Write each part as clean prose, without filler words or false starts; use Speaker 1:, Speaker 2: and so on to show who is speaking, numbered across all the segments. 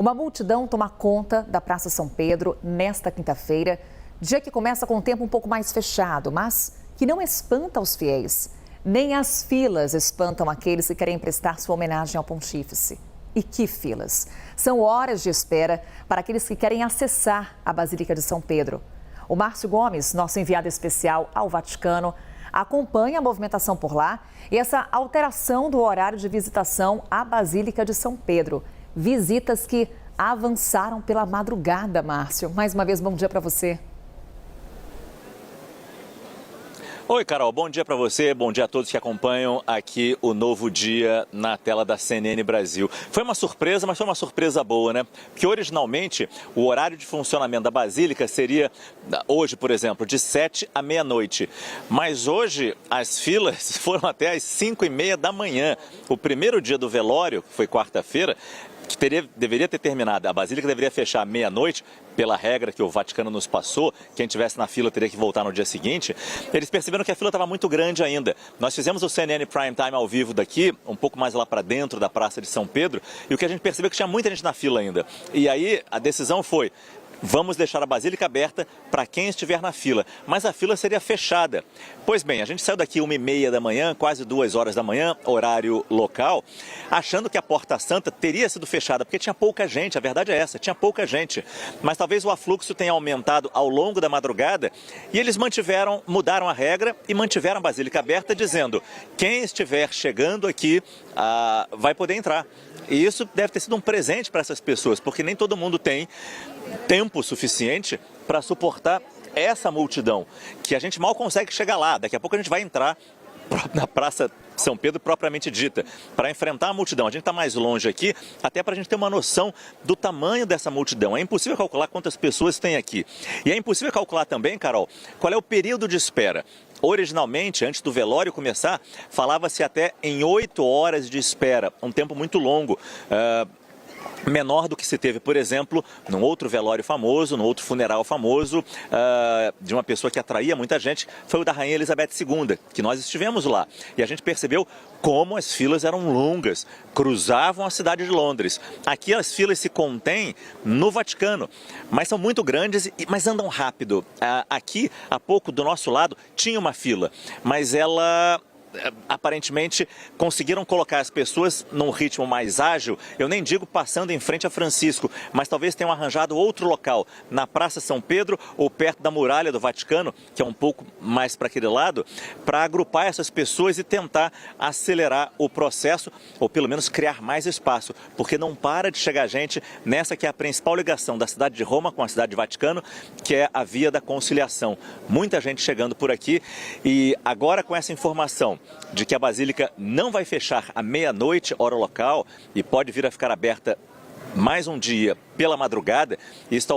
Speaker 1: Uma multidão toma conta da Praça São Pedro nesta quinta-feira, dia que começa com o tempo um pouco mais fechado, mas que não espanta os fiéis. Nem as filas espantam aqueles que querem prestar sua homenagem ao Pontífice. E que filas! São horas de espera para aqueles que querem acessar a Basílica de São Pedro. O Márcio Gomes, nosso enviado especial ao Vaticano, acompanha a movimentação por lá e essa alteração do horário de visitação à Basílica de São Pedro. Visitas que avançaram pela madrugada, Márcio. Mais uma vez, bom dia para você.
Speaker 2: Oi, Carol, bom dia para você, bom dia a todos que acompanham aqui o Novo Dia na tela da CNN Brasil. Foi uma surpresa, mas foi uma surpresa boa, né? Porque originalmente o horário de funcionamento da Basílica seria hoje, por exemplo, de 7 à meia-noite. Mas hoje as filas foram até às 5h30 da manhã. O primeiro dia do velório, que foi quarta-feira, que deveria ter terminado, a Basílica deveria fechar à meia-noite, pela regra que o Vaticano nos passou, quem estivesse na fila teria que voltar no dia seguinte. Eles perceberam que a fila estava muito grande ainda. Nós fizemos o CNN Prime Time ao vivo daqui, um pouco mais lá para dentro da Praça de São Pedro, e o que a gente percebeu é que tinha muita gente na fila ainda. E aí a decisão foi: vamos deixar a Basílica aberta para quem estiver na fila, mas a fila seria fechada. Pois bem, a gente saiu daqui 1h30 da manhã, quase 2 horas da manhã, horário local, achando que a Porta Santa teria sido fechada, porque tinha pouca gente, a verdade é essa, tinha pouca gente. Mas talvez o afluxo tenha aumentado ao longo da madrugada e eles mudaram a regra e mantiveram a Basílica aberta, dizendo: quem estiver chegando aqui vai poder entrar. E isso deve ter sido um presente para essas pessoas, porque nem todo mundo tem tempo suficiente para suportar essa multidão, que a gente mal consegue chegar lá. Daqui a pouco a gente vai entrar na Praça São Pedro propriamente dita, para enfrentar a multidão. A gente está mais longe aqui, até para a gente ter uma noção do tamanho dessa multidão. É impossível calcular quantas pessoas tem aqui. E é impossível calcular também, Carol, qual é o período de espera. Originalmente, antes do velório começar, falava-se até em 8 horas de espera, um tempo muito longo. Menor do que se teve, por exemplo, num outro velório famoso, num outro funeral famoso, de uma pessoa que atraía muita gente, foi o da Rainha Elizabeth II, que nós estivemos lá. E a gente percebeu como as filas eram longas, cruzavam a cidade de Londres. Aqui as filas se contêm no Vaticano, mas são muito grandes, mas andam rápido. Aqui, há pouco, do nosso lado, tinha uma fila, mas ela aparentemente conseguiram colocar as pessoas num ritmo mais ágil. Eu nem digo passando em frente a Francisco, mas talvez tenham arranjado outro local, na Praça São Pedro ou perto da muralha do Vaticano, que é um pouco mais para aquele lado, para agrupar essas pessoas e tentar acelerar o processo, ou pelo menos criar mais espaço, porque não para de chegar gente nessa que é a principal ligação da cidade de Roma com a cidade do Vaticano, que é a Via da Conciliação. Muita gente chegando por aqui, e agora com essa informação de que a Basílica não vai fechar à meia-noite, hora local, e pode vir a ficar aberta mais um dia pela madrugada, isso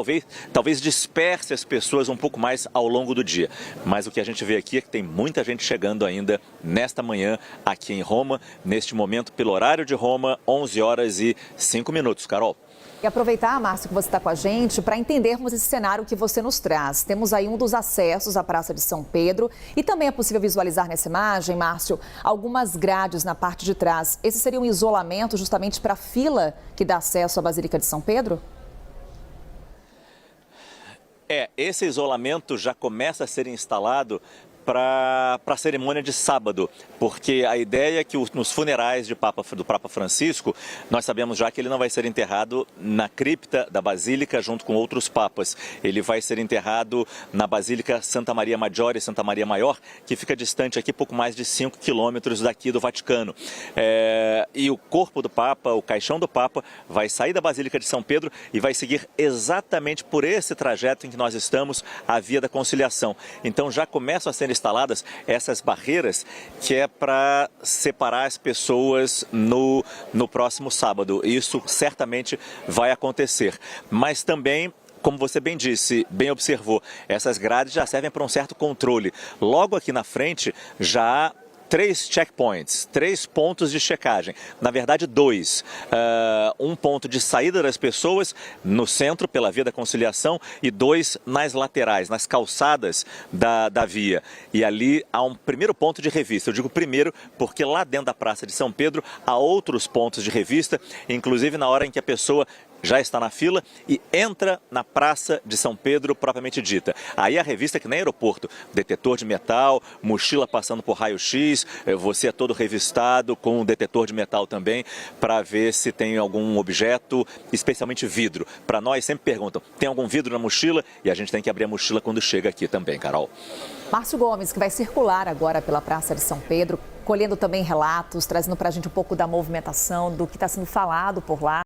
Speaker 2: talvez disperse as pessoas um pouco mais ao longo do dia. Mas o que a gente vê aqui é que tem muita gente chegando ainda nesta manhã aqui em Roma, neste momento, pelo horário de Roma, 11h05. Carol.
Speaker 1: E aproveitar, Márcio, que você está com a gente para entendermos esse cenário que você nos traz. Temos aí um dos acessos à Praça de São Pedro e também é possível visualizar nessa imagem, Márcio, algumas grades na parte de trás. Esse seria um isolamento justamente para a fila que dá acesso à Basílica de São Pedro?
Speaker 2: Esse isolamento já começa a ser instalado para a cerimônia de sábado, porque a ideia é que nos funerais do Papa Francisco, nós sabemos já que ele não vai ser enterrado na cripta da Basílica junto com outros papas. Ele vai ser enterrado na Basílica Santa Maria Maggiore e Santa Maria Maior, que fica distante aqui pouco mais de 5 quilômetros daqui do Vaticano. E o corpo do Papa, o caixão do Papa, vai sair da Basílica de São Pedro e vai seguir exatamente por esse trajeto em que nós estamos, a Via da Conciliação. Então já começam a ser instaladas essas barreiras, que é para separar as pessoas no próximo sábado. Isso certamente vai acontecer. Mas também, como você bem disse, bem observou, essas grades já servem para um certo controle. Logo aqui na frente já há 3 checkpoints, 3 pontos de checagem. Na verdade, 2. Um ponto de saída das pessoas no centro, pela Via da Conciliação, e 2 nas laterais, nas calçadas da via. E ali há um primeiro ponto de revista. Eu digo primeiro porque lá dentro da Praça de São Pedro há outros pontos de revista, inclusive na hora em que a pessoa já está na fila e entra na Praça de São Pedro propriamente dita. Aí a revista que nem aeroporto, detetor de metal, mochila passando por raio-x, você é todo revistado com um detetor de metal também para ver se tem algum objeto, especialmente vidro. Para nós sempre perguntam, tem algum vidro na mochila? E a gente tem que abrir a mochila quando chega aqui também, Carol.
Speaker 1: Márcio Gomes, que vai circular agora pela Praça de São Pedro, colhendo também relatos, trazendo para a gente um pouco da movimentação, do que está sendo falado por lá.